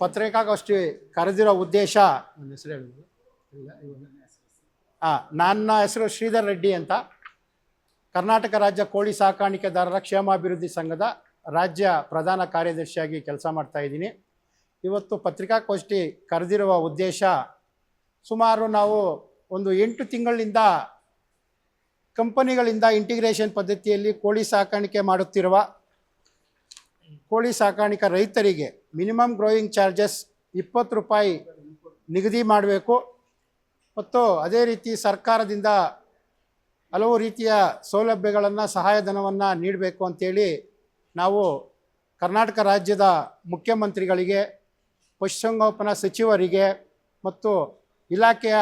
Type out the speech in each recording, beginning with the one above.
ಪತ್ರಿಕಾಗೋಷ್ಠಿ ಕರೆದಿರೋ ಉದ್ದೇಶ ನನ್ನ ಹೆಸರು ಹೇಳಿದ್ರು ನನ್ನ ಹೆಸರು ಶ್ರೀಧರ್ ರೆಡ್ಡಿ ಅಂತ, ಕರ್ನಾಟಕ ರಾಜ್ಯ ಕೋಳಿ ಸಾಕಾಣಿಕೆದಾರರ ಕ್ಷೇಮಾಭಿವೃದ್ಧಿ ಸಂಘದ ರಾಜ್ಯ ಪ್ರಧಾನ ಕಾರ್ಯದರ್ಶಿಯಾಗಿ ಕೆಲಸ ಮಾಡ್ತಾ ಇದ್ದೀನಿ. ಇವತ್ತು ಪತ್ರಿಕಾಗೋಷ್ಠಿ ಕರೆದಿರುವ ಉದ್ದೇಶ, ಸುಮಾರು ನಾವು ಒಂದು 8 ತಿಂಗಳಿಂದ ಕಂಪನಿಗಳಿಂದ ಇಂಟಿಗ್ರೇಷನ್ ಪದ್ಧತಿಯಲ್ಲಿ ಕೋಳಿ ಸಾಕಾಣಿಕೆ ಮಾಡುತ್ತಿರುವ ಕೋಳಿ ಸಾಕಾಣಿಕಾ ರೈತರಿಗೆ ಮಿನಿಮಮ್ ಗ್ರೋಯಿಂಗ್ ಚಾರ್ಜಸ್ 20 ರೂಪಾಯಿ ನಿಗದಿ ಮಾಡಬೇಕು ಮತ್ತು ಅದೇ ರೀತಿ ಸರ್ಕಾರದಿಂದ ಹಲವು ರೀತಿಯ ಸೌಲಭ್ಯಗಳನ್ನು, ಸಹಾಯಧನವನ್ನು ನೀಡಬೇಕು ಅಂತೇಳಿ ನಾವು ಕರ್ನಾಟಕ ರಾಜ್ಯದ ಮುಖ್ಯಮಂತ್ರಿಗಳಿಗೆ, ಪಶುಸಂಗೋಪನಾ ಸಚಿವರಿಗೆ ಮತ್ತು ಇಲಾಖೆಯ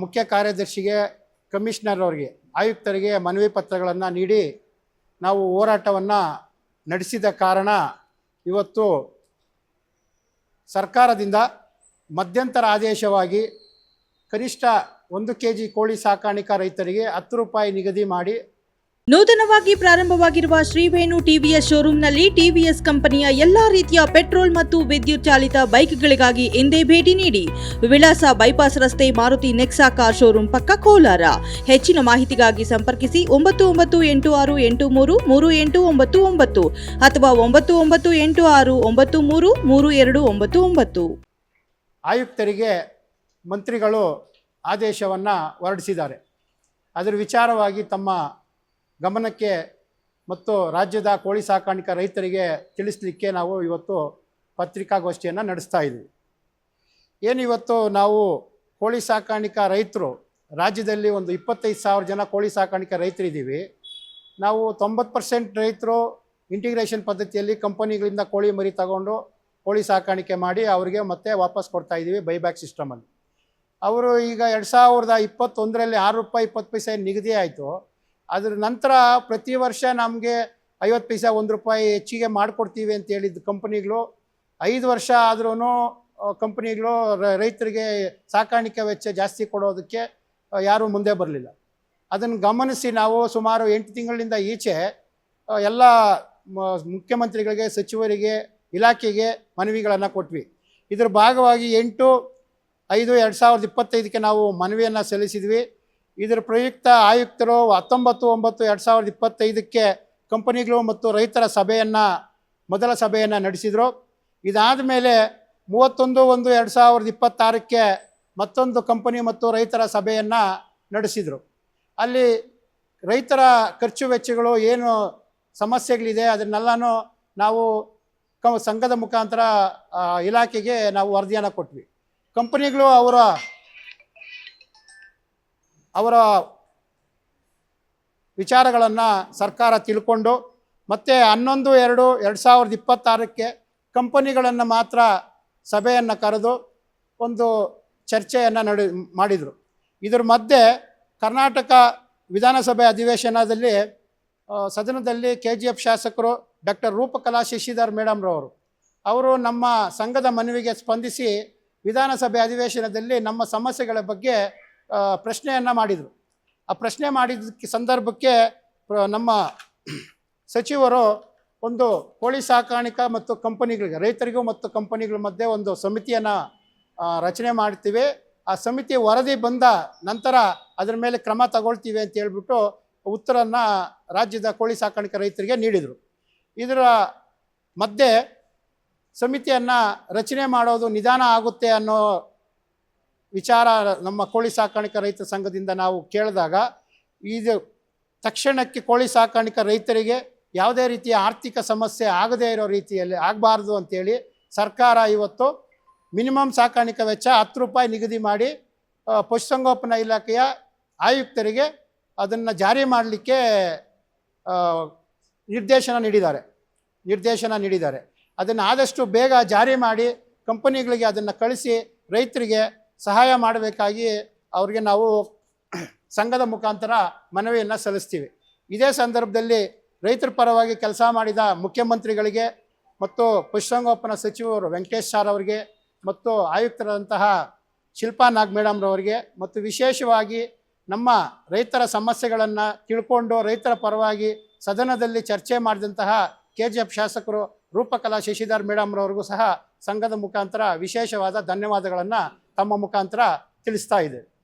ಮುಖ್ಯ ಕಾರ್ಯದರ್ಶಿಗೆ, ಕಮಿಷನರ್ ಅವರಿಗೆ, ಆಯುಕ್ತರಿಗೆ ಮನವಿ ಪತ್ರಗಳನ್ನು ನೀಡಿ ನಾವು ಹೋರಾಟವನ್ನು ನಡೆಸಿದ ಕಾರಣ ಇವತ್ತು ಸರ್ಕಾರದಿಂದ ಮಧ್ಯಂತರ ಆದೇಶವಾಗಿ ಕನಿಷ್ಠ 1 kg ಕೋಳಿ ಸಾಕಾಣಿಕಾ ರೈತರಿಗೆ 10 ರೂಪಾಯಿ ನಿಗದಿ ಮಾಡಿ ನೂತನವಾಗಿ ಪ್ರಾರಂಭವಾಗಿರುವ ಶ್ರೀವೇಣು ಟಿವಿಎಸ್ ಶೋರೂಮ್ನಲ್ಲಿ ಟಿವಿಎಸ್ ಕಂಪನಿಯ ಎಲ್ಲಾ ರೀತಿಯ ಪೆಟ್ರೋಲ್ ಮತ್ತು ವಿದ್ಯುತ್ ಚಾಲಿತ ಬೈಕ್ಗಳಿಗಾಗಿ ಎಂದೇ ಭೇಟಿ ನೀಡಿ. ವಿಳಾಸ ಬೈಪಾಸ್ ರಸ್ತೆ, ಮಾರುತಿ ನೆಕ್ಸಾ ಕಾರ್ ಶೋರೂಮ್ ಪಕ್ಕ, ಕೋಲಾರ. ಹೆಚ್ಚಿನ ಮಾಹಿತಿಗಾಗಿ ಸಂಪರ್ಕಿಸಿ 9986833899 ಅಥವಾ 9986933299. ಆಯುಕ್ತರಿಗೆ ಮಂತ್ರಿಗಳು ಆದೇಶವನ್ನು ಹೊರಡಿಸಿದ್ದಾರೆ. ಅದರ ವಿಚಾರವಾಗಿ ತಮ್ಮ ಗಮನಕ್ಕೆ ಮತ್ತು ರಾಜ್ಯದ ಕೋಳಿ ಸಾಕಾಣಿಕಾ ರೈತರಿಗೆ ತಿಳಿಸಲಿಕ್ಕೆ ನಾವು ಇವತ್ತು ಪತ್ರಿಕಾಗೋಷ್ಠಿಯನ್ನು ನಡೆಸ್ತಾ ಇದ್ದೀವಿ. ಏನಿವತ್ತು ನಾವು ಕೋಳಿ ಸಾಕಾಣಿಕಾ ರೈತರು ರಾಜ್ಯದಲ್ಲಿ ಒಂದು 25,000 ಜನ ಕೋಳಿ ಸಾಕಾಣಿಕಾ ರೈತರಿದ್ದೀವಿ. ನಾವು 90% ರೈತರು ಇಂಟಿಗ್ರೇಷನ್ ಪದ್ಧತಿಯಲ್ಲಿ ಕಂಪನಿಗಳಿಂದ ಕೋಳಿ ಮರಿ ತಗೊಂಡು ಕೋಳಿ ಸಾಕಾಣಿಕೆ ಮಾಡಿ ಅವರಿಗೆ ಮತ್ತೆ ವಾಪಸ್ ಕೊಡ್ತಾ ಇದ್ದೀವಿ ಬೈಬ್ಯಾಕ್ ಸಿಸ್ಟಮಲ್ಲಿ. ಅವರು ಈಗ 2021ರಲ್ಲಿ 6 ರೂಪಾಯಿ 20 ಪೈಸೆ ನಿಗದಿ ಆಯಿತು. ಅದರ ನಂತರ ಪ್ರತಿ ವರ್ಷ ನಮಗೆ 50 ಪೈಸೆ 1 ರೂಪಾಯಿ ಹೆಚ್ಚಿಗೆ ಮಾಡಿಕೊಡ್ತೀವಿ ಅಂತ ಹೇಳಿದ್ದು ಕಂಪನಿಗಳು. 5 ವರ್ಷ ಆದ್ರೂ ಕಂಪನಿಗಳು ರೈತರಿಗೆ ಸಾಕಾಣಿಕೆ ವೆಚ್ಚ ಜಾಸ್ತಿ ಕೊಡೋದಕ್ಕೆ ಯಾರೂ ಮುಂದೆ ಬರಲಿಲ್ಲ. ಅದನ್ನು ಗಮನಿಸಿ ನಾವು ಸುಮಾರು 8 ತಿಂಗಳಿಂದ ಈಚೆ ಎಲ್ಲ ಮುಖ್ಯಮಂತ್ರಿಗಳಿಗೆ, ಸಚಿವರಿಗೆ, ಇಲಾಖೆಗೆ ಮನವಿಗಳನ್ನು ಕೊಟ್ವಿ. ಇದರ ಭಾಗವಾಗಿ 8/5/2025ಕ್ಕೆ ನಾವು ಮನವಿಯನ್ನು ಸಲ್ಲಿಸಿದ್ವಿ. ಇದರ ಪ್ರಯುಕ್ತ ಆಯುಕ್ತರು 19/9/2025ಕ್ಕೆ ಕಂಪನಿಗಳು ಮತ್ತು ರೈತರ ಮೊದಲ ಸಭೆಯನ್ನು ನಡೆಸಿದರು. ಇದಾದ ಮೇಲೆ 31/1/2026ಕ್ಕೆ ಮತ್ತೊಂದು ಕಂಪನಿ ಮತ್ತು ರೈತರ ಸಭೆಯನ್ನು ನಡೆಸಿದರು. ಅಲ್ಲಿ ರೈತರ ಖರ್ಚು ವೆಚ್ಚಗಳು ಏನು ಸಮಸ್ಯೆಗಳಿದೆ ಅದನ್ನೆಲ್ಲನೂ ನಾವು ಸಂಘದ ಮುಖಾಂತರ ಇಲಾಖೆಗೆ ನಾವು ವರದಿಯನ್ನು ಕೊಟ್ವಿ. ಕಂಪನಿಗಳು ಅವರ ವಿಚಾರಗಳನ್ನು ಸರ್ಕಾರ ತಿಳ್ಕೊಂಡು ಮತ್ತೆ 11/2/2026ಕ್ಕೆ ಕಂಪನಿಗಳನ್ನು ಮಾತ್ರ ಸಭೆಯನ್ನು ಕರೆದು ಒಂದು ಚರ್ಚೆಯನ್ನು ಮಾಡಿದರು. ಇದರ ಮಧ್ಯೆ ಕರ್ನಾಟಕ ವಿಧಾನಸಭೆ ಅಧಿವೇಶನದಲ್ಲಿ ಸದನದಲ್ಲಿ KGF ಶಾಸಕರು ಡಾಕ್ಟರ್ ರೂಪಕಲಾ ಶಶಿಧರ್ ಮೇಡಮ್ರವರು ಅವರು ನಮ್ಮ ಸಂಘದ ಮನವಿಗೆ ಸ್ಪಂದಿಸಿ ವಿಧಾನಸಭೆ ಅಧಿವೇಶನದಲ್ಲಿ ನಮ್ಮ ಸಮಸ್ಯೆಗಳ ಬಗ್ಗೆ ಪ್ರಶ್ನೆಯನ್ನು ಮಾಡಿದರು. ಆ ಪ್ರಶ್ನೆ ಮಾಡಿದ್ದಕ್ಕೆ ಸಂದರ್ಭಕ್ಕೆ ನಮ್ಮ ಸಚಿವರು ಒಂದು ಕೋಳಿ ಸಾಕಾಣಿಕಾ ಮತ್ತು ಕಂಪನಿಗಳಿಗೆ, ರೈತರಿಗೂ ಮತ್ತು ಕಂಪನಿಗಳ ಮಧ್ಯೆ ಒಂದು ಸಮಿತಿಯನ್ನು ರಚನೆ ಮಾಡ್ತೀವಿ, ಆ ಸಮಿತಿ ವರದಿ ಬಂದ ನಂತರ ಅದರ ಮೇಲೆ ಕ್ರಮ ತಗೊಳ್ತೀವಿ ಅಂತ ಹೇಳ್ಬಿಟ್ಟು ಉತ್ತರವನ್ನು ರಾಜ್ಯದ ಕೋಳಿ ಸಾಕಾಣಿಕಾ ರೈತರಿಗೆ ನೀಡಿದರು. ಇದರ ಮಧ್ಯೆ ಸಮಿತಿಯನ್ನು ರಚನೆ ಮಾಡೋದು ನಿಧಾನ ಆಗುತ್ತೆ ಅನ್ನೋ ವಿಚಾರ ನಮ್ಮ ಕೋಳಿ ಸಾಕಾಣಿಕಾ ರೈತ ಸಂಘದಿಂದ ನಾವು ಕೇಳಿದಾಗ, ಇದು ತಕ್ಷಣಕ್ಕೆ ಕೋಳಿ ಸಾಕಾಣಿಕಾ ರೈತರಿಗೆ ಯಾವುದೇ ರೀತಿಯ ಆರ್ಥಿಕ ಸಮಸ್ಯೆ ಆಗದೇ ಇರೋ ರೀತಿಯಲ್ಲಿ ಆಗಬಾರ್ದು ಅಂಥೇಳಿ ಸರ್ಕಾರ ಇವತ್ತು ಮಿನಿಮಮ್ ಸಾಕಾಣಿಕಾ ವೆಚ್ಚ 10 ರೂಪಾಯಿ ನಿಗದಿ ಮಾಡಿ ಪಶುಸಂಗೋಪನಾ ಇಲಾಖೆಯ ಆಯುಕ್ತರಿಗೆ ಅದನ್ನು ಜಾರಿ ಮಾಡಲಿಕ್ಕೆ ನಿರ್ದೇಶನ ನೀಡಿದ್ದಾರೆ. ಅದನ್ನು ಆದಷ್ಟು ಬೇಗ ಜಾರಿ ಮಾಡಿ ಕಂಪನಿಗಳಿಗೆ ಅದನ್ನು ಕಳಿಸಿ ರೈತರಿಗೆ ಸಹಾಯ ಮಾಡಬೇಕಾಗಿ ಅವರಿಗೆ ನಾವು ಸಂಘದ ಮುಖಾಂತರ ಮನವಿಯನ್ನು ಸಲ್ಲಿಸ್ತೀವಿ. ಇದೇ ಸಂದರ್ಭದಲ್ಲಿ ರೈತರ ಪರವಾಗಿ ಕೆಲಸ ಮಾಡಿದ ಮುಖ್ಯಮಂತ್ರಿಗಳಿಗೆ ಮತ್ತು ಪಶುಸಂಗೋಪನಾ ಸಚಿವರು ವೆಂಕಟೇಶ್ ಸರ್ ಅವರಿಗೆ ಮತ್ತು ಆಯುಕ್ತರಾದಂತಹ ಶಿಲ್ಪಾ ನಾಗ್ ಮೇಡಮ್ರವರಿಗೆ ಮತ್ತು ವಿಶೇಷವಾಗಿ ನಮ್ಮ ರೈತರ ಸಮಸ್ಯೆಗಳನ್ನು ತಿಳ್ಕೊಂಡು ರೈತರ ಪರವಾಗಿ ಸದನದಲ್ಲಿ ಚರ್ಚೆ ಮಾಡಿದಂತಹ KGF ಶಾಸಕರು ರೂಪಕಲಾ ಶಶಿಧರ್ ಮೇಡಮ್ರವ್ರಿಗೂ ಸಹ ಸಂಘದ ಮುಖಾಂತರ ವಿಶೇಷವಾದ ಧನ್ಯವಾದಗಳನ್ನು ತಮ್ಮ ಮುಖಾಂತರ ತಿಳಿಸ್ತಾ ಇದೆ.